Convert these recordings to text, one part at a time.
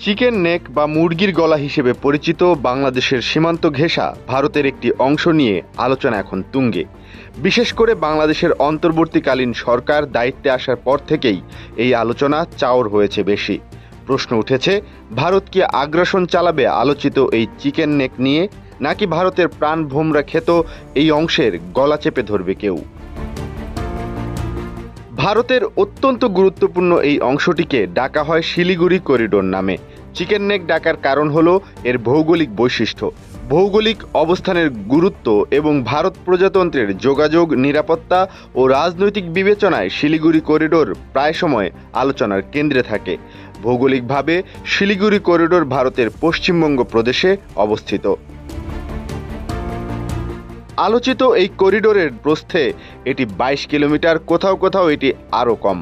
Chicken neck বা মুরগির গলা হিসেবে পরিচিত বাংলাদেশের সীমান্ত ঘেঁষা ভারতের একটি অংশ নিয়ে আলোচনা এখন তুঙ্গে। বিশেষ করে বাংলাদেশের অন্তর্বর্তীকালীন সরকার দায়িত্বে আসার পর থেকেই এই আলোচনা চাওর হয়েছে বেশি। প্রশ্ন উঠেছে, ভারত কি আগ্রাসন চালাবে আলোচিত এই চিকেন নেক নিয়ে, নাকি ভারতের প্রাণভোমরা খেত এই অংশের গলা চেপে ধরবে কেউ? ভারতের অত্যন্ত গুরুত্বপূর্ণ এই অংশটিকে ডাকা হয় শিলিগুড়ি করিডোর নামে। চিকেন নেক ডাকার কারণ হলো এর ভৌগোলিক বৈশিষ্ট্য, ভৌগোলিক অবস্থানের গুরুত্ব এবং ভারত প্রজাতন্ত্রের যোগাযোগ, নিরাপত্তা ও রাজনৈতিক বিবেচনায় শিলিগুড়ি করিডোর প্রায় সময় আলোচনার কেন্দ্রে থাকে। ভৌগোলিকভাবে শিলিগুড়ি করিডোর ভারতের পশ্চিমবঙ্গ প্রদেশে অবস্থিত। আলোচিত এই করিডোরের প্রস্থে এটি 22 কিলোমিটার, কোথাও কোথাও এটি আরও কম।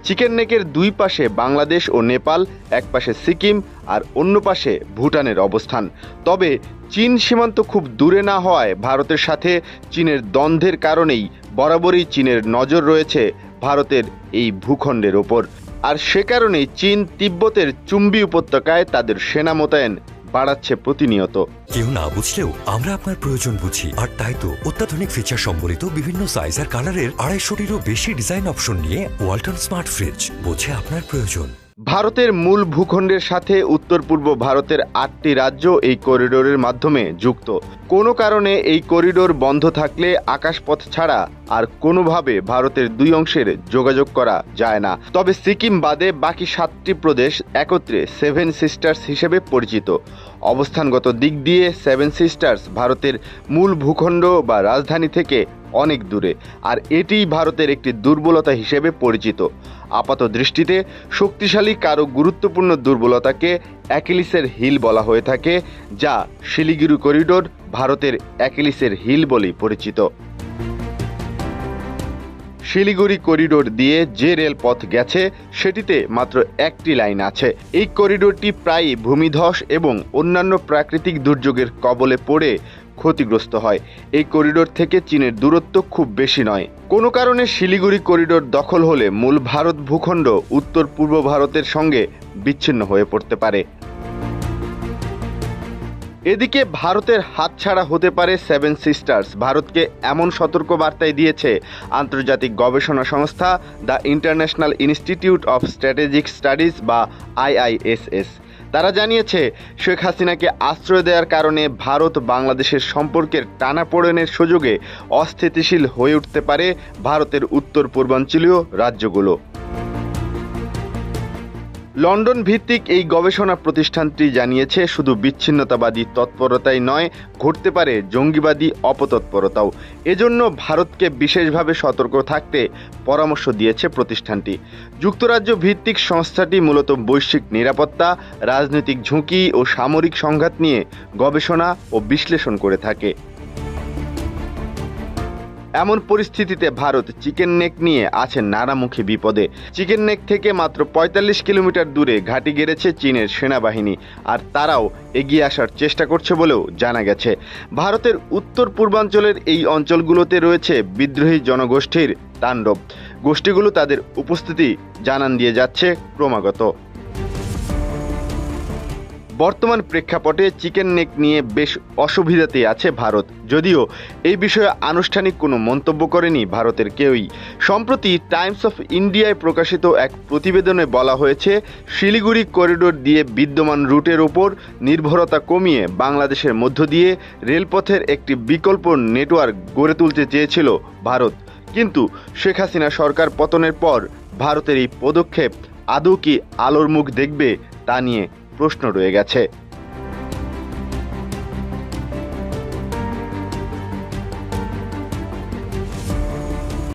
চিকেন নেকের দুই পাশে বাংলাদেশ ও নেপাল, এক পাশে সিকিম আর অন্য পাশে ভুটানের অবস্থান। তবে চীন সীমান্ত খুব দূরে না হওয়ায় ভারতের সাথে চীনের দ্বন্দ্বের কারণেই বরাবরই চীনের নজর রয়েছে ভারতের এই ভূখণ্ডের ওপর। আর সে কারণেই চীন তিব্বতের চুম্বি উপত্যকায় তাদের সেনা মোতায়েন বাড়াচ্ছে প্রতিনিয়ত। কেউ না বুঝলেও আমরা আপনার প্রয়োজন বুঝি, আর তাই তো অত্যাধুনিক ফিচার সম্বলিত বিভিন্ন সাইজ আর কালারের 250-টিরও বেশি ডিজাইন অপশন নিয়ে ওয়ালটন স্মার্ট ফ্রিজ বোঝে আপনার প্রয়োজন। ভারতের মূল ভূখণ্ডের সাথে উত্তর পূর্ব ভারতের 8টি রাজ্য এই করিডোরের মাধ্যমে যুক্ত। কোনো কারণে এই করিডোর বন্ধ থাকলে আকাশপথ ছাড়া আর কোনোভাবে ভারতের দুই অংশের যোগাযোগ করা যায় না। তবে সিকিম বাদে বাকি 7টি প্রদেশ একত্রে সেভেন সিস্টার্স হিসেবে পরিচিত। অবস্থানগত দিক দিয়ে সেভেন সিস্টার্স ভারতের মূল ভূখণ্ড বা রাজধানী থেকে অনেক দূরে, আর এটিই ভারতের একটি দুর্বলতা হিসেবে পরিচিত। আপাত দৃষ্টিতে শক্তিশালী কারো গুরুত্বপূর্ণ দুর্বলতাকে অ্যাকিলিসের হিল বলা হয়ে থাকে, যা শিলিগুড়ি করিডোর ভারতের অ্যাকিলিসের হিল বলেই পরিচিত। শিলিগুড়ি করিডোর দিয়ে যে রেলপথ গেছে সেটিতে মাত্র একটি লাইন আছে। এই করিডোরটি প্রায়ই ভূমিধস এবং অন্যান্য প্রাকৃতিক দুর্যোগের কবলে পড়ে ক্ষতিগ্রস্ত হয়। এই করিডোর থেকে চীনের দূরত্ব খুব বেশি নয়। কোনো কারণে শিলিগুড়ি করিডোর দখল হলে মূল ভারত ভূখণ্ড উত্তর পূর্ব ভারতের সঙ্গে বিচ্ছিন্ন হয়ে পড়তে পারে। এদিকে ভারতের হাতছাড়া হতে পারে সেভেন সিস্টার্স। ভারতকে এমন সতর্ক বার্তাই দিয়েছে আন্তর্জাতিক গবেষণা সংস্থা the international institute of strategic studies বা IISS। তারা জানিয়েছে, শেখ হাসিনাকে আশ্রয় দেওয়ার কারণে ভারত বাংলাদেশের সম্পর্কের টানাপোড়েনের সুযোগে অস্থিতিশীল হয়ে উঠতে পারে ভারতের উত্তর পূর্বাঞ্চলীয় রাজ্যগুলো। লন্ডন ভিত্তিক এই গবেষণা প্রতিষ্ঠানটি জানিয়েছে, শুধু বিচ্ছিন্নতাবাদী তৎপরতাই নয়, ঘটতে পারে জঙ্গিবাদী অপতৎপরতাও। এজন্য ভারতকে বিশেষভাবে সতর্ক থাকতে পরামর্শ দিয়েছে প্রতিষ্ঠানটি। যুক্তরাজ্য ভিত্তিক সংস্থাটি মূলত বৈশ্বিক নিরাপত্তা, রাজনৈতিক ঝুঁকি ও সামরিক সংঘাত নিয়ে গবেষণা ও বিশ্লেষণ করে থাকে। এমন পরিস্থিতিতে ভারত চিকেন নেক নিয়ে আছে নানামুখী বিপদে। চিকেন নেক থেকে মাত্র 45 কিলোমিটার দূরে ঘাঁটি গেড়েছে চীনের সেনাবাহিনী, আর তারাও এগিয়ে আসার চেষ্টা করছে বলেও জানা গেছে। ভারতের উত্তর পূর্বাঞ্চলের এই অঞ্চলগুলোতে রয়েছে বিদ্রোহী জনগোষ্ঠীর তাণ্ডব। গোষ্ঠীগুলো তাদের উপস্থিতি জানান দিয়ে যাচ্ছে ক্রমাগত। বর্তমান প্রেক্ষাপটে চিকেন নেক নিয়ে বেশ অসুবিধাতেই আছে ভারত, যদিও এই বিষয়ে আনুষ্ঠানিক কোনো মন্তব্য করেনি ভারতের কেউই। সম্প্রতি টাইমস অফ ইন্ডিয়ায় প্রকাশিত এক প্রতিবেদনে বলা হয়েছে, শিলিগুড়ি করিডোর দিয়ে বিদ্যমান রুটের ওপর নির্ভরতা কমিয়ে বাংলাদেশের মধ্য দিয়ে রেলপথের একটি বিকল্প নেটওয়ার্ক গড়ে তুলতে চেয়েছিল ভারত। কিন্তু শেখ হাসিনা সরকার পতনের পর ভারতের এই পদক্ষেপ আদৌ কি আলোর মুখ দেখবে তা নিয়ে প্রশ্ন রয়ে গেছে।